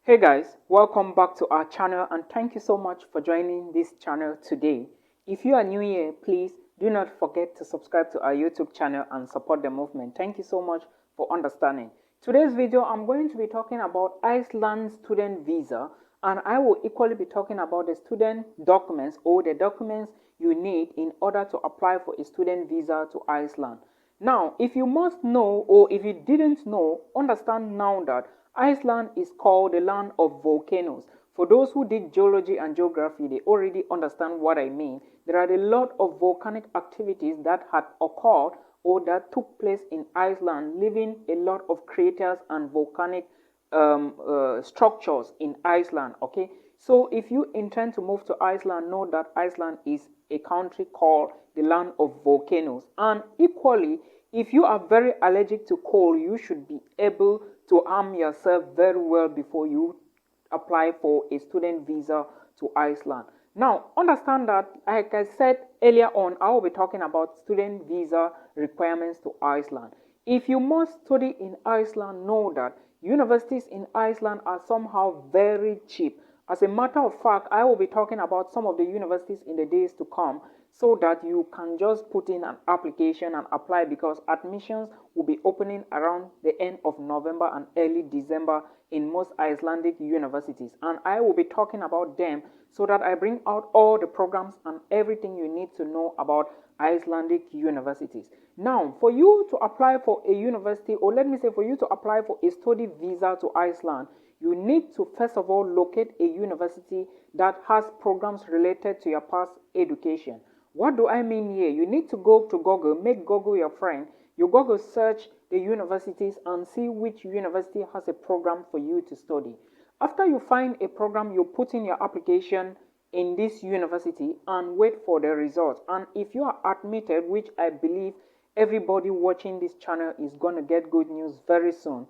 Hey guys, welcome back to our channel and thank you so much for joining this channel today. If you are new here, please do not forget to subscribe to our YouTube channel and support the movement. Thank you so much for understanding. Today's video, I'm going to be talking about Iceland student visa, and I will equally be talking about the student documents or the documents you need in order to apply for a student visa to Iceland. Now, if you must know or if you didn't know, understand now that Iceland is called the land of volcanoes. For those who did geology and geography, they already understand what I mean. There are a lot of volcanic activities that had occurred or that took place in Iceland, leaving a lot of craters and volcanic structures in Iceland. Okay, so if you intend to move to Iceland, know that Iceland is a country called the land of volcanoes. And equally, if you are very allergic to cold, you should be able to arm yourself very well before you apply for a student visa to Iceland. Now, understand that, like I said earlier on, I will be talking about student visa requirements to Iceland. If you must study in Iceland, know that universities in Iceland are somehow very cheap. As a matter of fact, I will be talking about some of the universities in the days to come so that you can just put in an application and apply, because admissions will be opening around the end of November and early December in most Icelandic universities. And I will be talking about them so that I bring out all the programs and everything you need to know about Icelandic universities. Now, for you to apply for a university, or let me say for you to apply for a study visa to Iceland, you need to first of all locate a university that has programs related to your past education. What do I mean here? You need to go to Google, make Google your friend. You Google search the universities and see which university has a program for you to study. After you find a program, you put in your application in this university and wait for the results. And if you are admitted, which I believe everybody watching this channel is going to get good news very soon,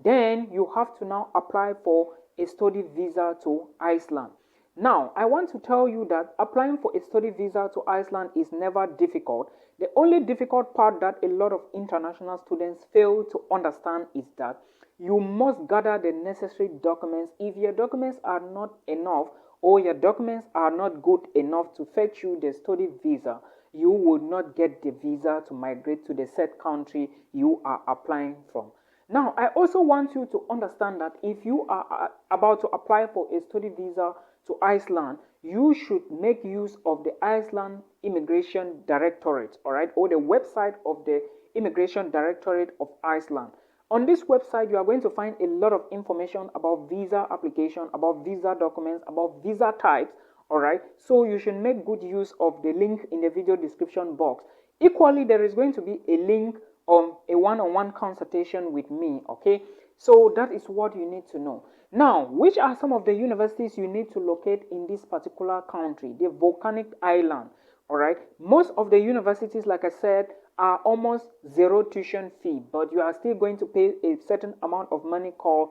then you have to now apply for a study visa to Iceland. Now, I want to tell you that applying for a study visa to Iceland is never difficult. The only difficult part that a lot of international students fail to understand is that you must gather the necessary documents. If your documents are not enough or your documents are not good enough to fetch you the study visa, you will not get the visa to migrate to the said country you are applying from. Now, I also want you to understand that if you are about to apply for a study visa to Iceland, you should make use of the Iceland Immigration Directorate, all right, or the website of the Immigration Directorate of Iceland. On this website, you are going to find a lot of information about visa application, about visa documents, about visa types, all right. So you should make good use of the link in the video description box. Equally, there is going to be a link on a one-on-one consultation with me, okay? So that is what you need to know. Now, which are some of the universities you need to locate in this particular country, the volcanic island, all right? Most of the universities, like I said, are almost zero tuition fee, but you are still going to pay a certain amount of money called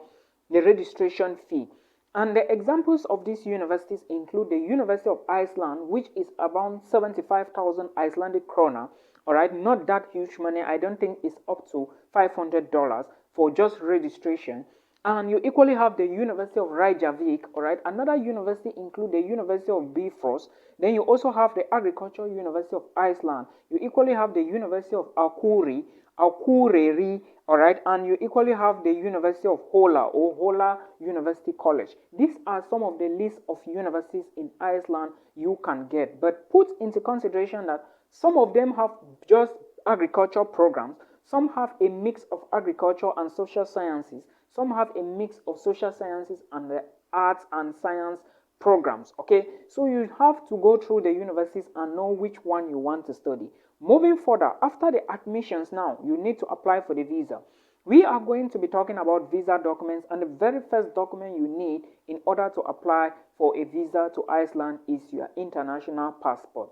the registration fee. And the examples of these universities include the University of Iceland, which is around 75,000 Icelandic krona. All right, not that huge money. I don't think it's up to $500 for just registration. And you equally have the University of Reykjavik. All right, another university include the University of Bifröst. Then you also have the Agricultural University of Iceland. You equally have the University of Akureyri, all right, and you equally have the University of Hola or Hola University College. These are some of the list of universities in Iceland you can get, but put into consideration that some of them have just agriculture programs, some have a mix of agriculture and social sciences, some have a mix of social sciences and the arts and science programs, okay? So you have to go through the universities and know which one you want to study. Moving further, after the admissions now, you need to apply for the visa. We are going to be talking about visa documents, and the very first document you need in order to apply for a visa to Iceland is your international passport.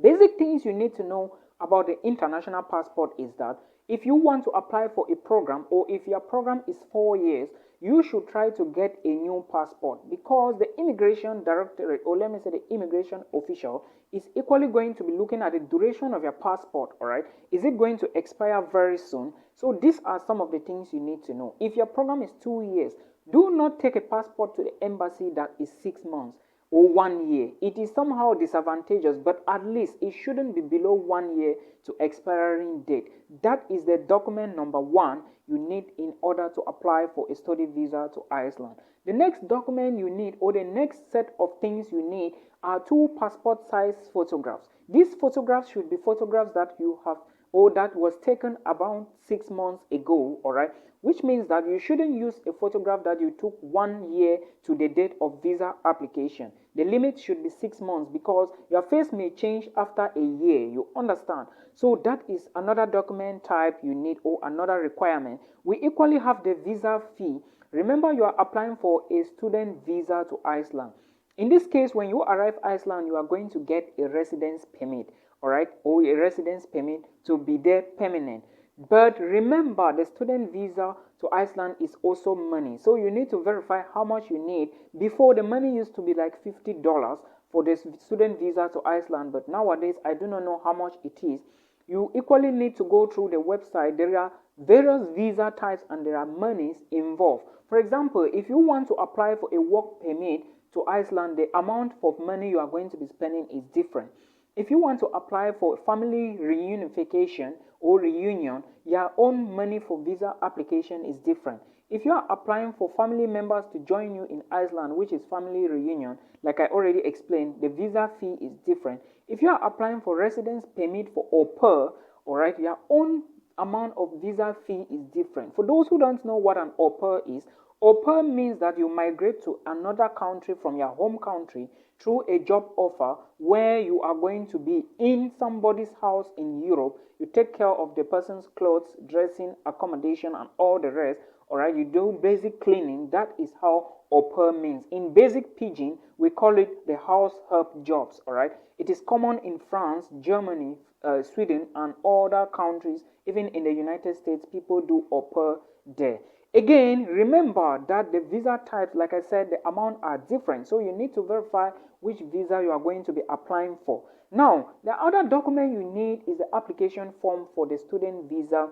Basic things you need to know about the international passport is that if you want to apply for a program, or if your program is 4 years, you should try to get a new passport, because the immigration directorate, or let me say the immigration official, is equally going to be looking at the duration of your passport. All right, is it going to expire very soon? So these are some of the things you need to know. If your program is 2 years, Do not take a passport to the embassy that is 6 months or 1 year. It is somehow disadvantageous, but at least it shouldn't be below 1 year to expiring date. That is the document number 1 you need in order to apply for a study visa to Iceland. The next document you need, or the next set of things you need, are 2 passport size photographs. These photographs should be photographs that you have, or that was taken about 6 months ago, all right, which means that you shouldn't use a photograph that you took 1 year to the date of visa application. The limit should be 6 months because your face may change after a year, you understand? So that is another document type you need, or another requirement. We equally have the visa fee. Remember, you are applying for a student visa to Iceland. In this case, when you arrive Iceland, you are going to get a residence permit, all right, or a residence permit to be there permanent. But remember, the student visa to Iceland is also money. So you need to verify how much you need. Before, the money used to be like $50 for the student visa to Iceland, but nowadays I do not know how much it is. You equally need to go through the website. There are various visa types and there are monies involved. For example, if you want to apply for a work permit to Iceland, the amount of money you are going to be spending is different. If you want to apply for family reunification or reunion, your own money for visa application is different. If you are applying for family members to join you in Iceland, which is family reunion, like I already explained, the visa fee is different. If you are applying for residence permit for au pair, all right, your own amount of visa fee is different. For those who don't know what an au pair is, au pair means that you migrate to another country from your home country through a job offer where you are going to be in somebody's house in Europe. You take care of the person's clothes, dressing, accommodation, and all the rest. All right, you do basic cleaning. That is how au pair means. In basic pidgin, we call it the house help jobs. All right, it is common in France, Germany, Sweden, and other countries. Even in the United States, people do au pair there. Again, remember that the visa types, like I said, the amount are different. So you need to verify which visa you are going to be applying for. Now, the other document you need is the application form for the student visa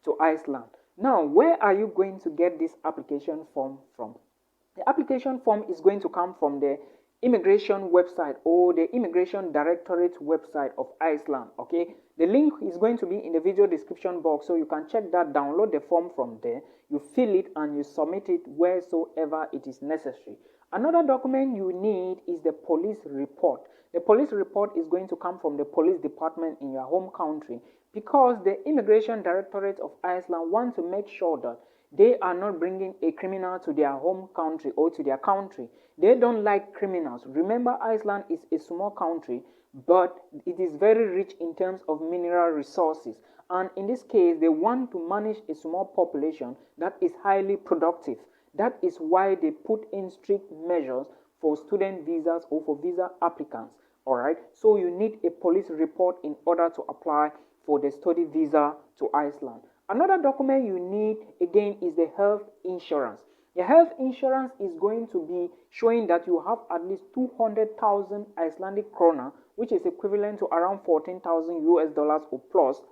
to Iceland. Now, where are you going to get this application form from? The application form is going to come from the immigration website or the immigration directorate website of Iceland. Okay, the link is going to be in the video description box, so you can check that, download the form from there, you fill it and you submit it wheresoever it is necessary. Another document you need is the police report. The police report is going to come from the police department in your home country, because the immigration directorate of Iceland want to make sure that they are not bringing a criminal to their home country or to their country. They don't like criminals. Remember, Iceland is a small country, but it is very rich in terms of mineral resources. And in this case, they want to manage a small population that is highly productive. That is why they put in strict measures for student visas or for visa applicants. All right. So you need a police report in order to apply for the study visa to Iceland. Another document you need, again, is the health insurance. The health insurance is going to be showing that you have at least 200,000 Icelandic krona, which is equivalent to around 14,000 US dollars or plus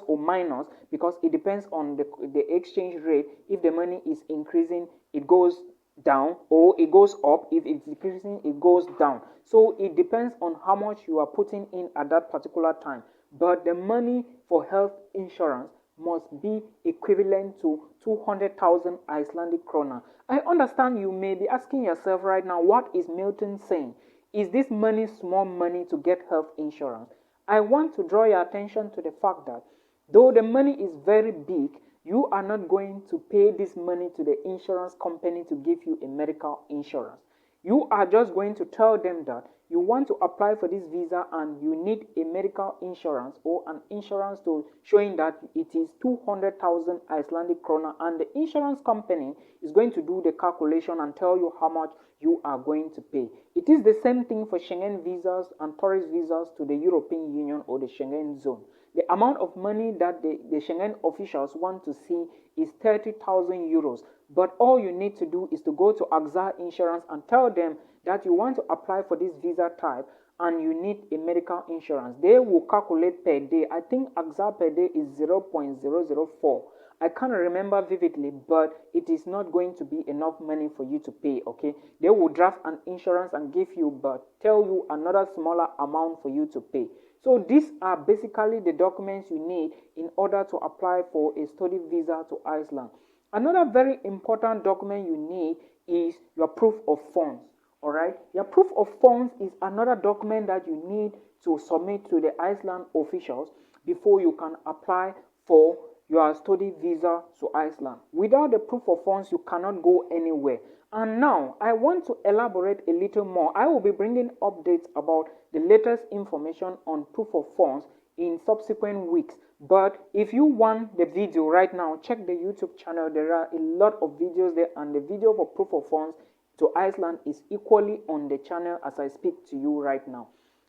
or minus, because it depends on the exchange rate. If the money is increasing, it goes down, or it goes up. If it's decreasing, it goes down. So it depends on how much you are putting in at that particular time. But the money for health insurance must be equivalent to 200,000 Icelandic krona. I understand you may be asking yourself right now, what is Milton saying? Is this money small money to get health insurance? I want to draw your attention to the fact that though the money is very big, you are not going to pay this money to the insurance company to give you a medical insurance. You are just going to tell them that you want to apply for this visa and you need a medical insurance or an insurance to showing that it is 200,000 Icelandic krona, and the insurance company is going to do the calculation and tell you how much you are going to pay. It is the same thing for Schengen visas and tourist visas to the European Union or the Schengen zone. The amount of money that the Schengen officials want to see is 30,000 euros. But all you need to do is to go to AXA Insurance and tell them that you want to apply for this visa type and you need a medical insurance. They will calculate per day. I think AXA per day is 0.004. I can't remember vividly, but it is not going to be enough money for you to pay, okay? They will draft an insurance and give you, but tell you another smaller amount for you to pay. So these are basically the documents you need in order to apply for a study visa to Iceland. Another very important document you need is your proof of funds. All right, your proof of funds is another document that you need to submit to the Iceland officials before you can apply for your study visa to Iceland. Without the proof of funds, you cannot go anywhere. And now I want to elaborate a little more. I will be bringing updates about the latest information on proof of funds in subsequent weeks. But if you want the video right now, check the YouTube channel. There are a lot of videos there, and the video for proof of funds to Iceland is equally on the channel as I speak to you right now.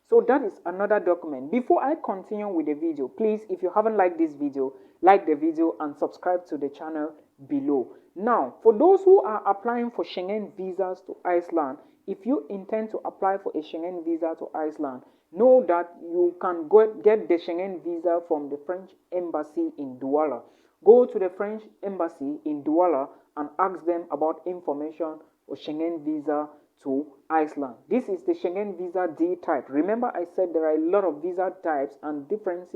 So that is another document. Before I continue with the video, please, if you haven't liked this video, like the video and subscribe to the channel below. Now, for those who are applying for Schengen visas to Iceland, if you intend to apply for a Schengen visa to Iceland, know that you can get the Schengen visa from the French embassy in Douala. Go to the French embassy in Douala and ask them about information for Schengen visa to Iceland. This is the Schengen visa D type. Remember, I said there are a lot of visa types and different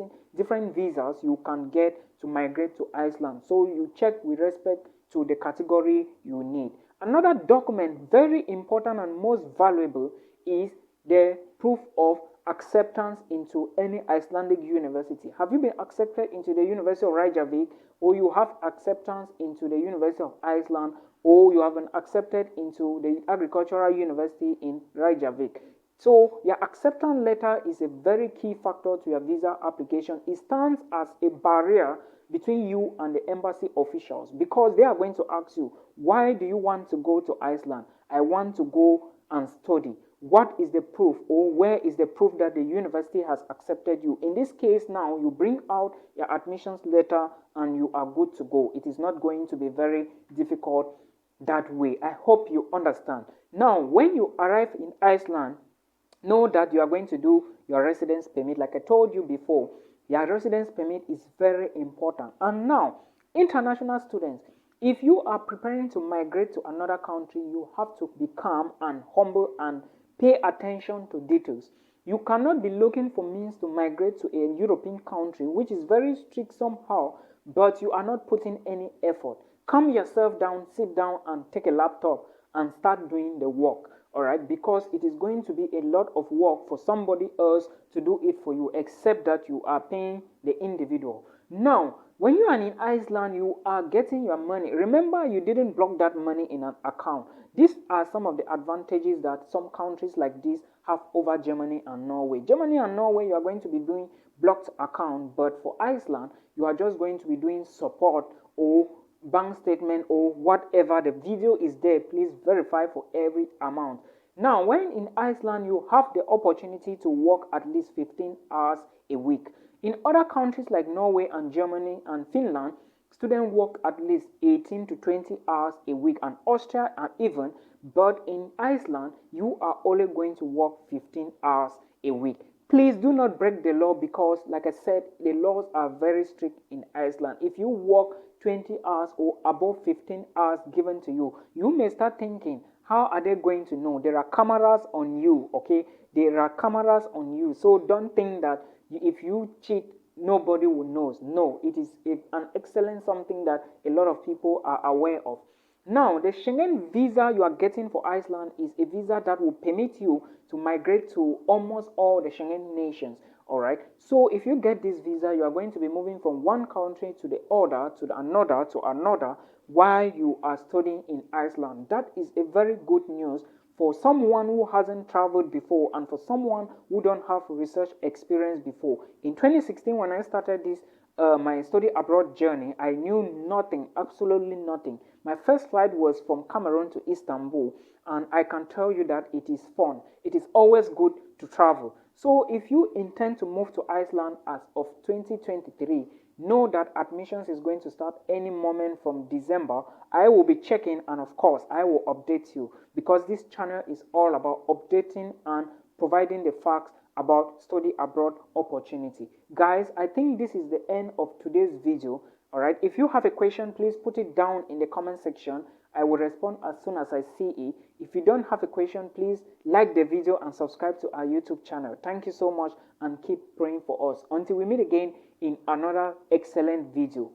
visas you can get to migrate to Iceland. So you check with respect to the category you need. Another document, very important and most valuable, is the proof of acceptance into any Icelandic university. Have you been accepted into the University of Reykjavik, or you have acceptance into the University of Iceland, or you have been accepted into the Agricultural University in Reykjavik? So your acceptance letter is a very key factor to your visa application. It stands as a barrier between you and the embassy officials, because they are going to ask you, why do you want to go to Iceland? I want to go and study. What is the proof, or where is the proof that the university has accepted you? In this case now, you bring out your admissions letter and you are good to go. It is not going to be very difficult that way. I hope you understand. Now, when you arrive in Iceland, know that you are going to do your residence permit. Like I told you before, your residence permit is very important. And now, international students, if you are preparing to migrate to another country, you have to be calm and humble and pay attention to details. You cannot be looking for means to migrate to a European country, which is very strict somehow, but you are not putting any effort. Calm yourself down, sit down and take a laptop and start doing the work. All right, because it is going to be a lot of work for somebody else to do it for you, except that you are paying the individual. Now, when you are in Iceland, you are getting your money. Remember, you didn't block that money in an account. These are some of the advantages that some countries like this have over Germany and Norway. Germany and Norway, you are going to be doing blocked account, but for Iceland, you are just going to be doing support or bank statement or whatever. The video is there. Please verify for every amount. Now, when in Iceland, you have the opportunity to work at least 15 hours a week. In other countries like Norway and Germany and Finland, students work at least 18 to 20 hours a week, and Austria and even, but in Iceland, you are only going to work 15 hours a week. Please do not break the law, because, like I said, the laws are very strict in Iceland. If you work 20 hours or above 15 hours given to you, you may start thinking, how are they going to know? There are cameras on you, okay? There are cameras on you. So don't think that if you cheat, nobody will know. No, it is an excellent something that a lot of people are aware of. Now, the Schengen visa you are getting for Iceland is a visa that will permit you to migrate to almost all the Schengen nations. All right. So if you get this visa, you are going to be moving from one country to the other, to another, while you are studying in Iceland. That is a very good news for someone who hasn't traveled before, and for someone who don't have research experience before. In 2016, when I started this my study abroad journey, I knew nothing, absolutely nothing. My first flight was from Cameroon to Istanbul, and I can tell you that it is fun. It is always good to travel. So if you intend to move to Iceland as of 2023, know that admissions is going to start any moment from December. I will be checking, and of course I will update you, because this channel is all about updating and providing the facts about study abroad opportunity. Guys, I think this is the end of today's video. All right. If you have a question, please put it down in the comment section. I will respond as soon as I see it. If you don't have a question, please like the video and subscribe to our YouTube channel. Thank you so much and keep praying for us. Until we meet again in another excellent video.